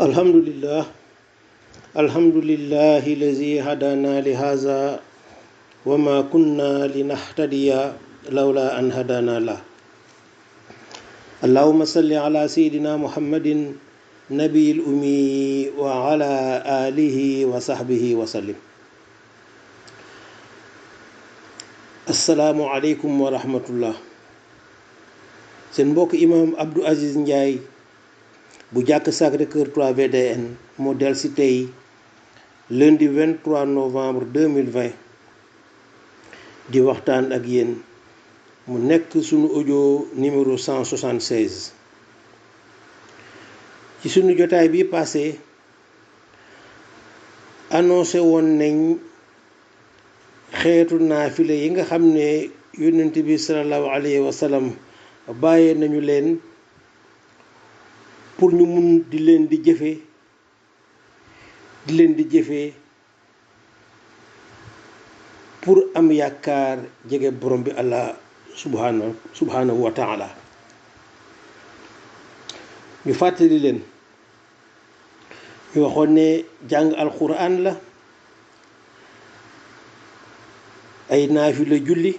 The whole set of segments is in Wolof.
alhamdulillah alhamdulillahi lazi hadana li haza wa ma kunna linahtadiya lawla an hadana la allahumma salli ala sayidina muhammadin nabiyil ummi wa ala alihi wa sahbihi wa sallim. assalaamu aleykum wa rahmatullah. seen mbokk imam Abdou Aziz Ndiaye bu jàkk Sacré-Cœur 3 VDN moo del si tey lundi 23 novembre 2020 di waxtaan ak yéen mu nekk sunu audio numéro 176. ci sunu jotaay bi passé annoncé woon nañ xeetu naafile yi nga xam ne yonent bi sallallahu alayhi wa sallam bàyyee nañu leen pour ñu mun di leen di jëfee pour am yaakaar jege borom bi Allah subhanahu wa taala. ñu fàttali leen ñu waxoon ne jàng alquran la, ay naafila julli,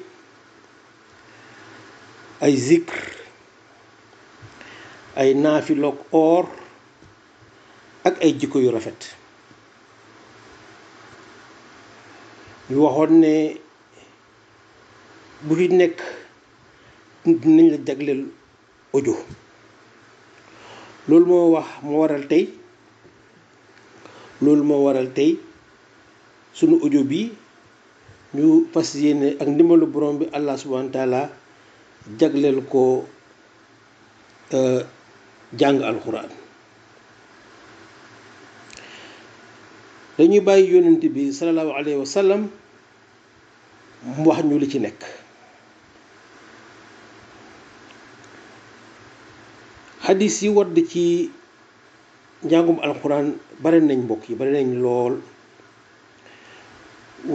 ay zikr, ay naafiloog oor ak ay jikko yu rafet. ñu waxoon ne bu fi nekk dinañ la jagleel audio. loolu moo waral tey sunu audio bi ñu fas yéene ak ndimbalu borom bi Allah subhanahu wa taala jagleel ko jàng alxuraan. dañuy bàyyi yonent bi sallallahu alayhi wa sallam mu wax ñu li ci nekk. xadis yi wadd ci njàngum alxuraan bari nañ mbokk yi, bari nañ lool,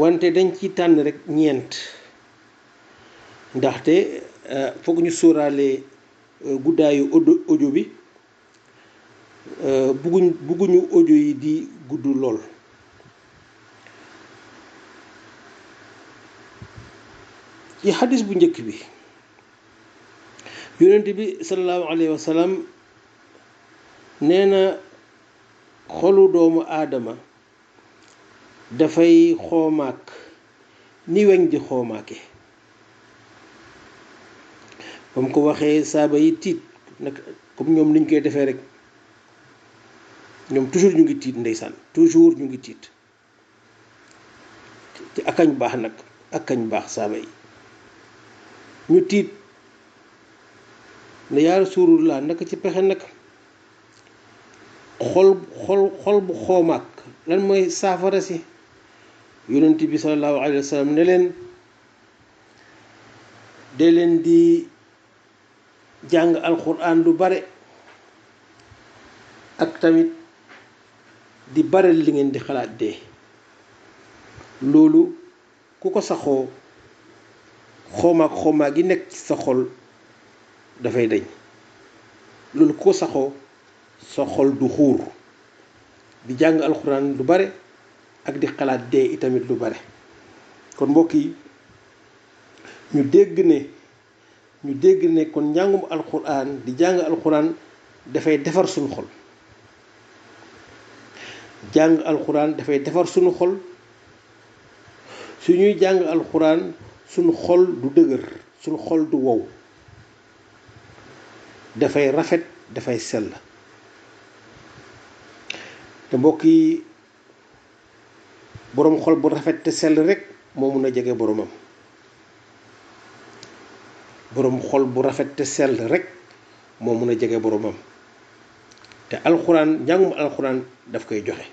wante dañ ci tànn rek ñeent ndaxte foog ñu sóoraale guddaayu audio bi. bugguñu audio yi di gudd lool. ci xadis bu njëkk bi yonent bi sallallahu alayhi wa sallam nee na xolu doomu aadama dafay xoomaak ni weñ di xoomaake. ba mu ko waxee saaba yi tiit nag, comme ñoom niñ koy defee rek, ñoom toujours ñu ngi tiit, ndeysaan, toujours ñu ngi tiit. ci akañ baax nag, akañ baax saaba yi ñu tiit ne yaa Rasulullah naka ci pexe nag, xol bu xoomaak lan mooy saafara si. yonent bi sallallahu alayhi wa sallam ne leen dee leen di jàng alquran lu bare ak tamit di bare li ngeen di xalaat dee. loolu ku ko saxoo xoomaak yi nekk ci sa xol dafay dañ. loolu ku ko saxoo sa xol du xuur. di jàng alxuraan lu bare ak di xalaat dee itamit lu bare. kon mbokk yi ñu dégg ne kon njàngum alxuraan, di jàng alxuraan dafay defar suñu xol. jàng alxuraan dafay defar suñu xol. su ñuy jàng alxuraan suñu xol du dëgër, suñu xol du wow, dafay rafet, dafay sell. te mbokk yi boroom xol bu rafet te sell rek moo mun a jege boromam. boroom xol bu rafet te sell rek moo mun a jege boromam. te alxuraan, njàngum alxuraan daf koy joxe.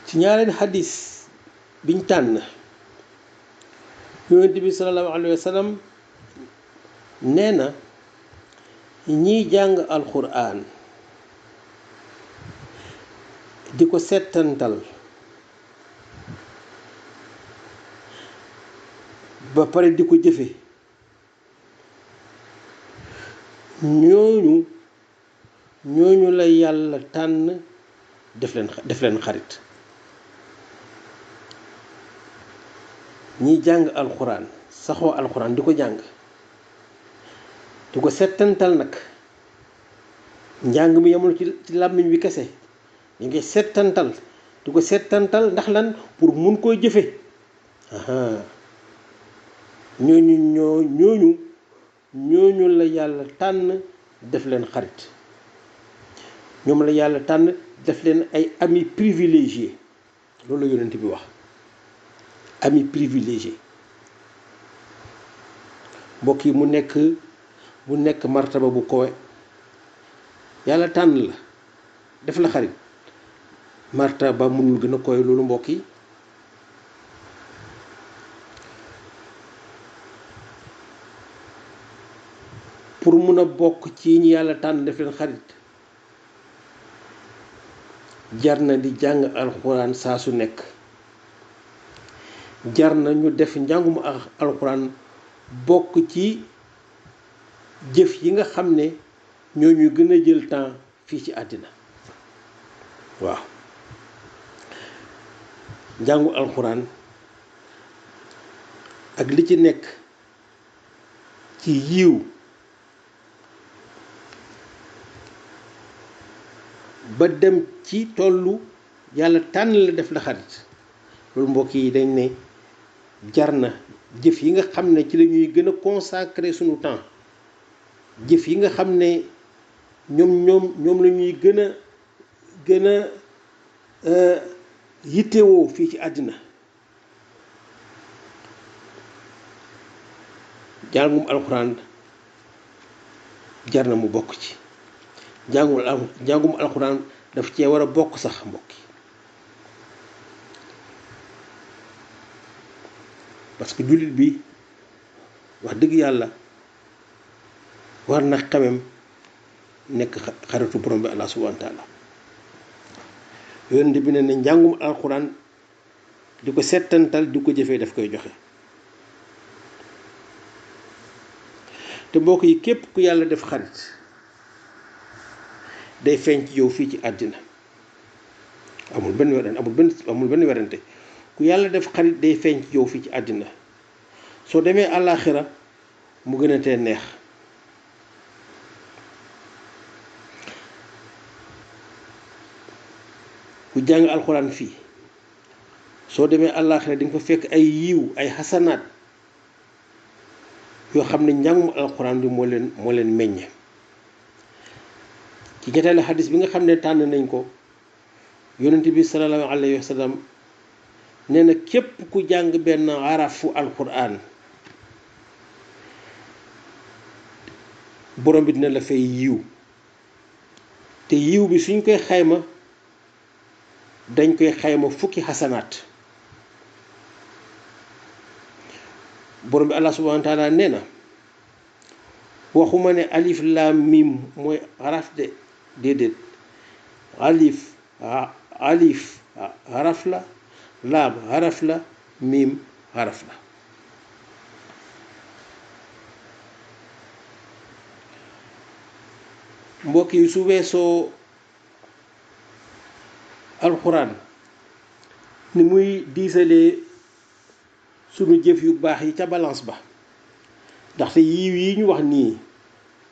ci ñaareel xadis biñ tànn, yonent bi sallallahu alayhi wa sallam nee na ñiy jàng alxuraan di ko settantal ba pare di ko jëfe, ñooñu ñooñu la yàlla tànn def leen xarit. ñiy jàng alxuraan saxoo alxuraan di ko jàng di ko settantal nag, njàng mi yemul ci làmmiñ wi kese, ñu ngi settantal di ko settantal ndax lan, pour mun koo jëfe. ñooñu la yàlla tànn def leen xarit, ñoom la yàlla tànn def leen ay amis privilégiés. loolu la yonent bi wax, amis privilégiés. mbokk yi mu nekk martaba bu kowe. yàlla tànn la def la xarit, martaba mënul gën a kowe loolu mbokk yi. pour mun a bokk ci ñi yàlla tànn def leen xarit, jar na di jàng alxuraan saa su nekk, jar na ñu def njàngum alxuraan bokk ci jëf yi nga xam ne ñoo ñu gën a jël temps fii ci àddina. waaw, njàngu alxuraan ak li ci nekk ci yiw ba dem ci tollu yàlla tànn la def la xarit, loolu mbokk yi dañ ne jar na jëf yi nga xam ne ci la ñuy gën a consacrer sunu temps, jëf yi nga xam ne ñoom la ñuy gën a yittewoo fii ci àddina. jàngum alxuraan jar na mu bokk ci. jàngum alxuraan daf cee war a bokk sax mbokk yi, parce que jullit bi wax dëgg yàlla war na xamem nekk xaritu borom bi Allah subhanahu wa taala. yonent bi ne ne njàngum alxuraan di ko settantal di ko jëfee daf koy joxe. te mbokk yi képp ku yàlla def xarit day feeñ ci yow fii ci àddina, amul benn werante ku yàlla def xarit day feeñ ci yow fii ci àddina. soo demee àllaaxira mu gën a tee neex. ku jàng alxuraan fii soo demee àllaaxira di nga fa fekk ay yiw, ay xasanaat yoo xam ne njàngum alxuraan bi moo leen meññe. ci ñetteelu xadis bi nga xam ne tànn nañ ko, yonent bi sallallahu alayhi wa sallam nee na képp ku jàng benn arafu alxuraan borom bi dina la fay yiw, te yiw bi suñ koy xayma dañ koy xayma fukki xasanaat. borom bi Allah subhanahu wa taala nee na waxuma ne alif laam mim mooy xaraf de déedéet, alif xaraf la, laam xaraf la, mim xaraf la. mbokk yi su weesoo alxuraan ni muy diisalee sunu jëf yu baax yi ca balance ba, ndaxte yiw yi ñu wax nii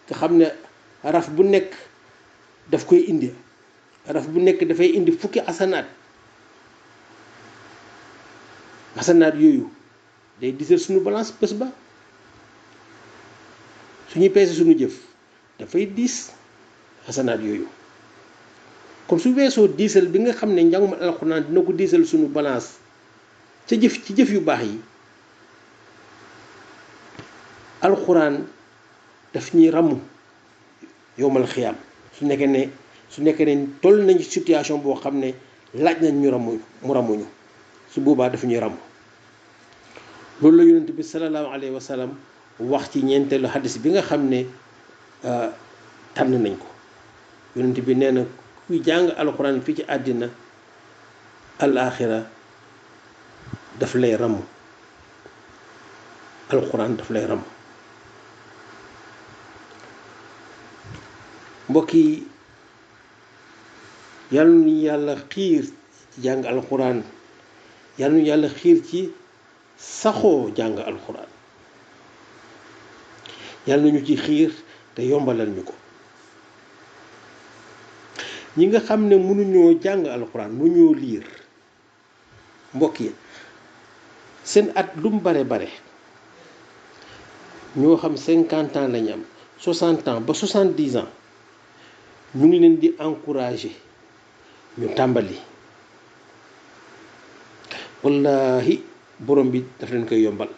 nga xam ne araf bu nekk daf koy indi, araf bu nekk dafay indi fukki asanaat yooyu day diisal sunu balance bés ba. suñuy peese sunu jëf dafay diis asanaat yooyu. kon su weesoo diisal bi nga xam ne njàngum alxuraan dina ko diisal sunu balance ci jëf yu baax yi, alxuraan daf ñuy ràmm yowmal xiyaam su nekkee ne toll nañ ci situation boo xam ne laaj nañ ñu mu ràmmuñu, su boobaa daf ñuy ràmm. loolu la yonent bi sallallahu alayhi wa sallam wax ci ñeenteelu xadis bi nga xam ne tànn nañ ko. yonent bi nee na kuy jàng alxuraan fii ci àddina, alaaxira daf lay ràmm, alxuraan daf lay ràmm. mbokk yi yàlla nu yàlla xiir ci jàng alxuraan yàlla nu yàlla xiir ci saxoo jàng alxuraan yàlla nañu ci xiir te yombalal ñu ko ñi nga xam ne mënuñoo jàng alxuraan mënuñoo liir mbokk yi seen at lu mu bare bare ñoo xam 50 ans lañu am 60 ans ba 70 ans ñu ngi leen di encourager ñu tàmbali wallahi borom bi daf leen koy yombal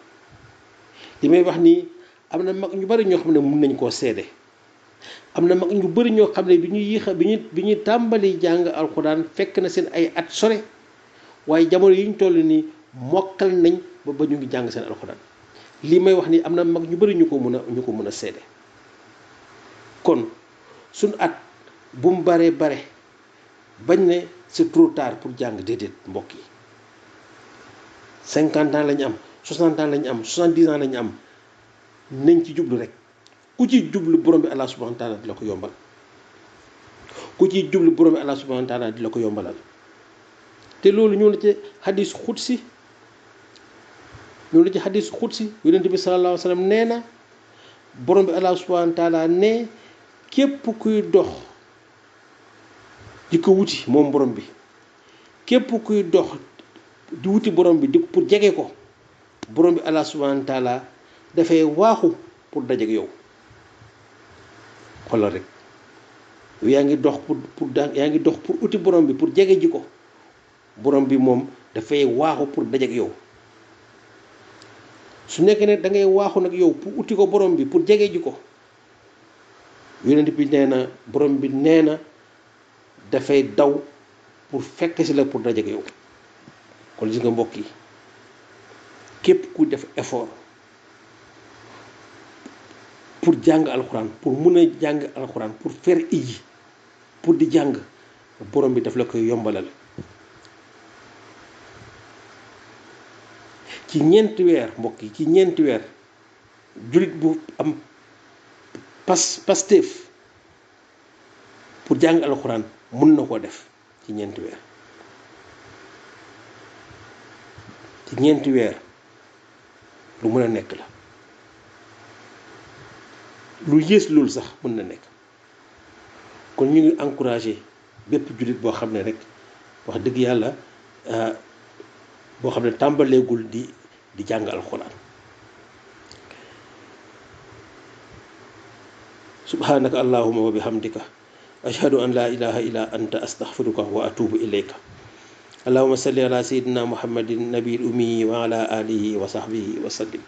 li may wax nii am na mag ñu bari ñoo xam ne mun nañ koo seede am na mag ñu bari ñoo xam ne bi ñuy tàmbali jàng alxuraan fekk na seen ay at sore waaye jamono yi ñu toll nii mokkal nañ ba ñu ngi jàng seen alxuraan lii may wax nii am na mag ñu bari ñu ko mën a seede kon suñ at bu mu bare bañ ne c'est trop tard pour jàng déedéet mbokk yi 50 ans lañu am 60 ans lañu am 70 ans lañu am nañ ci jublu rek ku ci jublu borom bi Allah subhanahu wa taala di la ko yombal ku ci jublu borom bi Allah subhanahu wa taala di la ko yombalal te loolu ñëw na ci xadis xudsi yonent bi sallallahu alayhi wa sallam nee na borom bi Allah subhanahu wa taala ne képp kuy dox di ko wuti moom borom bi képp kuy dox di wuti borom bi di pour jege ko borom bi Allah subhanahu wa taala dafay waaxu pour dajeek yow xoolal rek yaa ngi dox pour uti borom bi pour jege ji ko borom bi moom dafay waaxu pour dajeek yow su nekkee ne da ngay waaxu nag yow pour uti ko borom bi pour jege ji ko yonent bi nee na borom bi nee na dafay daw pour fekk si la pour dajeek yow kon gis nga mbokk yi képp ku def effort pour jàng alxuraan pour mun a jàng alxuraan pour faire iji pour di jàng borom bi daf la koy yombalal ci ñeenti weer mbokk yi ci ñeenti weer jullit bu am pasteef pour jàng alxuraan mun na koo def ci ñeenti weer lu mën a nekk la lu yées loolu sax mën na nekk kon ñu ngi encouragé bépp jullit boo xam ne rek wax dëgg yàlla boo xam ne tàmbaleegul di jàng alxuraan subhanaka allahumma wa bihamdika ashhadu an la ilaha illa anta astaghfiruka wa atubu ilayka allahumma salli ala sayyidina muhammadin nabiyil ummi wa ala alihi wa sahbihi wa sallim